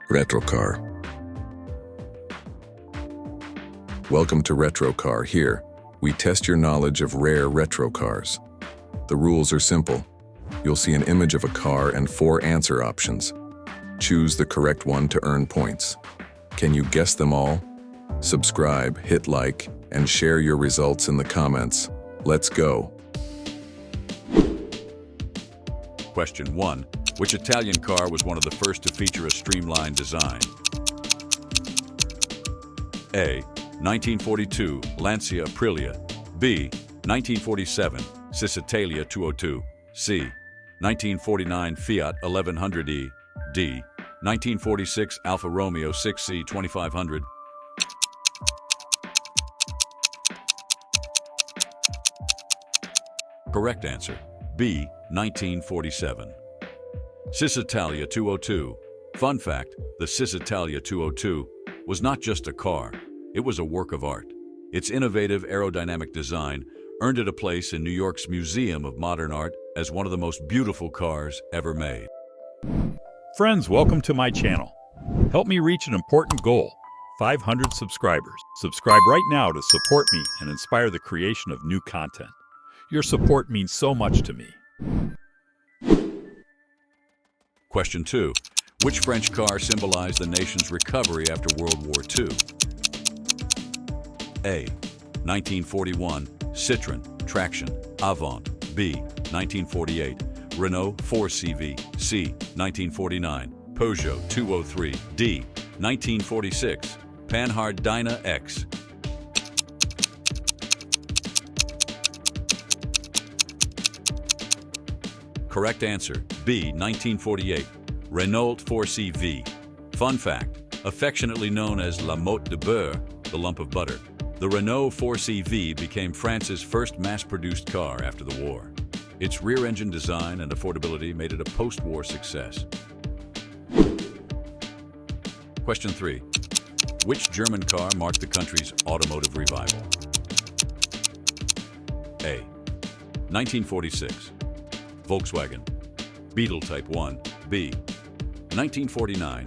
Retro Car. Welcome to Retro Car. Here, we test your knowledge of rare retro cars. The rules are simple. You'll see an image of a car and 4 answer options. Choose the correct one to earn points. Can you guess them all? Subscribe, hit like, and share your results in the comments. Let's go. Question 1. Which Italian car was one of the first to feature a streamlined design? A. 1942 Lancia Aprilia. B. 1947 Cisitalia 202. C. 1949 Fiat 1100e. D. 1946 Alfa Romeo 6C 2500. Correct answer, B. 1947. Cisitalia 202. Fun fact, the Cisitalia 202 was not just a car, it was a work of art. Its innovative aerodynamic design earned it a place in New York's Museum of Modern Art as one of the most beautiful cars ever made. Friends, welcome to my channel. Help me reach an important goal, 500 subscribers. Subscribe right now to support me and inspire the creation of new content. Your support means so much to me. Question 2. Which French car symbolized the nation's recovery after World War II? A. 1941 Citroën Traction Avant. B. 1948 Renault 4CV. C. 1949 Peugeot 203. D. 1946 Panhard Dyna X. Correct answer, B. 1948 Renault 4CV. Fun fact, affectionately known as La Motte de Beurre, the lump of butter, the Renault 4CV became France's first mass-produced car after the war. Its rear-engine design and affordability made it a post-war success. Question 3. Which German car marked the country's automotive revival? A. 1946 Volkswagen Beetle Type 1. B. 1949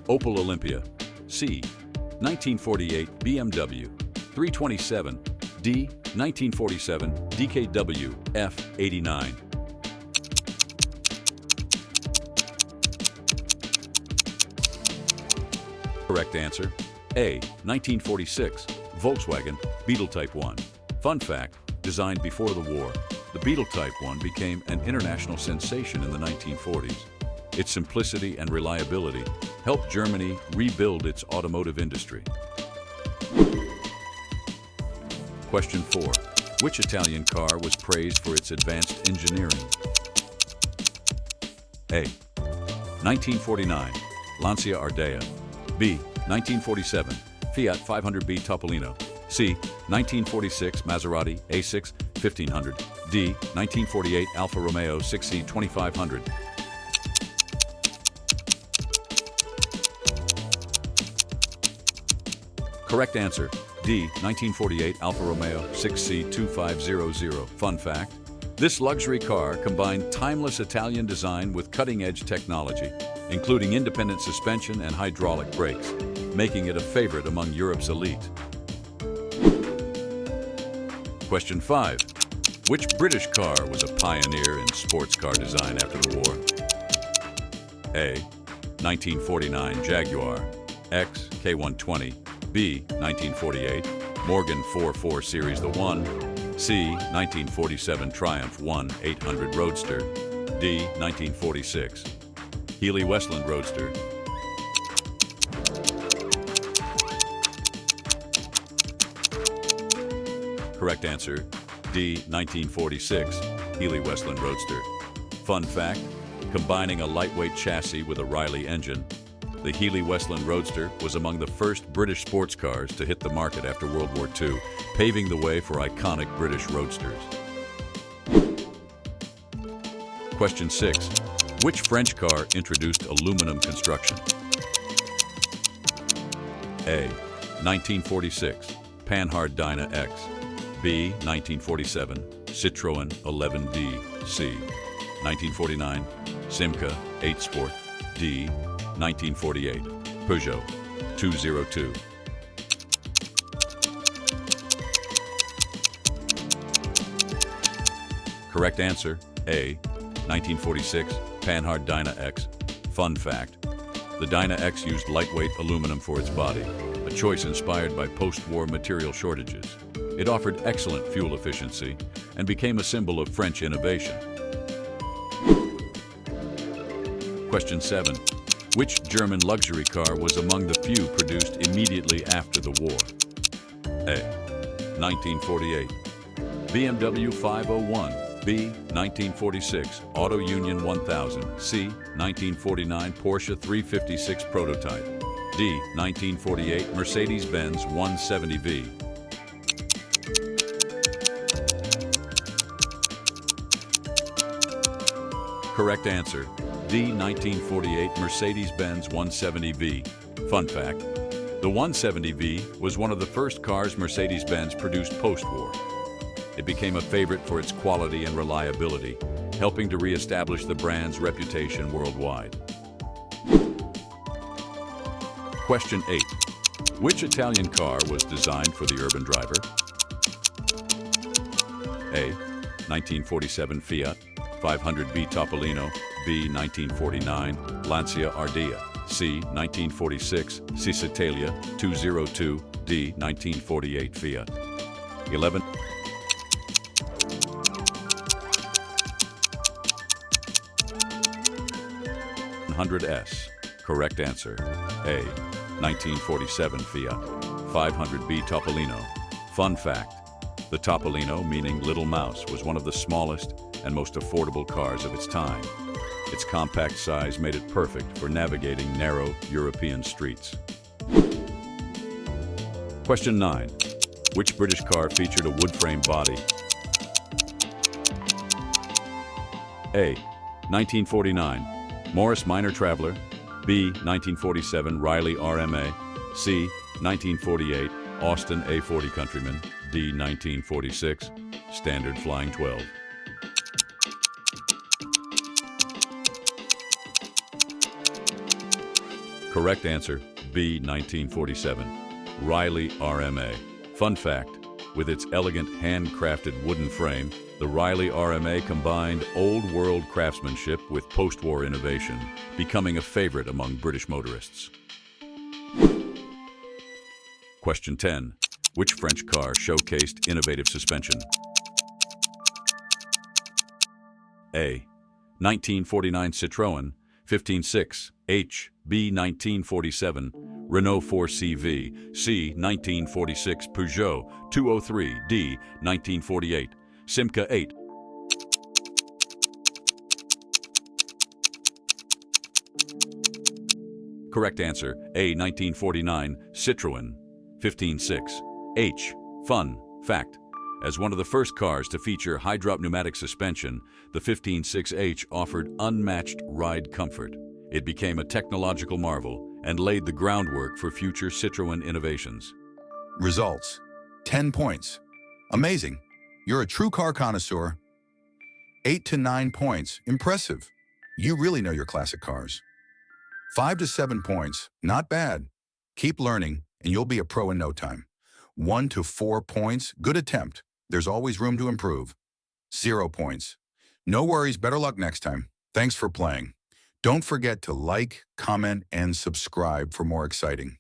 Opel Olympia. C. 1948 BMW 327. D. 1947 DKW F89. Correct answer, A. 1946 Volkswagen Beetle Type 1. Fun fact, designed before the war, the Beetle Type 1 became an international sensation in the 1940s. Its simplicity and reliability helped Germany rebuild its automotive industry. Question 4. Which Italian car was praised for its advanced engineering? A. 1949 Lancia Ardea. B. 1947 Fiat 500b Topolino. C. 1946 Maserati A6 1500. D. 1948 Alfa Romeo 6C 2500. Correct answer, D. 1948 Alfa Romeo 6C 2500. Fun fact, this luxury car combined timeless Italian design with cutting-edge technology, including independent suspension and hydraulic brakes, making it a favorite among Europe's elite. Question 5. Which British car was a pioneer in sports car design after the war? A. 1949 Jaguar X K120. B. 1948 Morgan 44 Series The One. C. 1947 Triumph 1-800 Roadster. D. 1946 Healey Westland Roadster. Correct answer, D. 1946 Healey Westland Roadster. Fun fact, combining a lightweight chassis with a Riley engine, the Healey Westland Roadster was among the first British sports cars to hit the market after World War II, paving the way for iconic British roadsters. Question 6. Which French car introduced aluminum construction? A. 1946 Panhard Dyna X. B. 1947 Citroën 11D. C. 1949 Simca 8 Sport. D. 1948, Peugeot 202. Correct answer, A, 1946, Panhard Dyna X. Fun fact, the Dyna X used lightweight aluminum for its body, a choice inspired by post-war material shortages. It offered excellent fuel efficiency and became a symbol of French innovation. Question 7. Which German luxury car was among the few produced immediately after the war? A, 1948, BMW 501. B, 1946, Auto Union 1000. C, 1949, Porsche 356 prototype. D, 1948, Mercedes-Benz 170V. Correct answer, D, 1948, Mercedes-Benz 170V. Fun fact, the 170V was one of the first cars Mercedes-Benz produced post-war. It became a favorite for its quality and reliability, helping to re-establish the brand's reputation worldwide. Question 8. Which Italian car was designed for the urban driver? A, 1947 Fiat 500B Topolino. B, 1949 Lancia Ardea. C, 1946 Cisitalia 202. D, 1948 Fiat 11. 100S. Correct answer, A, 1947 Fiat 500B Topolino. Fun fact, the Topolino, meaning Little Mouse, was one of the smallest and most affordable cars of its time. Its compact size made it perfect for navigating narrow European streets. Question 9. Which British car featured a wood frame body? A, 1949 Morris Minor Traveller. B, 1947 Riley RMA. C, 1948 Austin A40 Countryman. D, 1946 Standard Flying 12. Correct answer, B, 1947 Riley RMA. Fun fact, with its elegant handcrafted wooden frame, the Riley RMA combined old-world craftsmanship with post-war innovation, becoming a favorite among British motorists. Question 10. Which French car showcased innovative suspension? A, 1949 Citroën 156 H. B, 1947 Renault 4CV. C, 1946 Peugeot 203. D, 1948 Simca 8. Correct answer, A, 1949 Citroën 156 H. Fun fact, as one of the first cars to feature high-drop pneumatic suspension, the 156H offered unmatched ride comfort. It became a technological marvel and laid the groundwork for future Citroën innovations. Results: 10 points. Amazing. You're a true car connoisseur. 8 to 9 points. Impressive. You really know your classic cars. 5 to 7 points. Not bad. Keep learning and you'll be a pro in no time. 1 to 4 points. Good attempt. There's always room to improve. 0 points. No worries. Better luck next time. Thanks for playing. Don't forget to like, comment, and subscribe for more exciting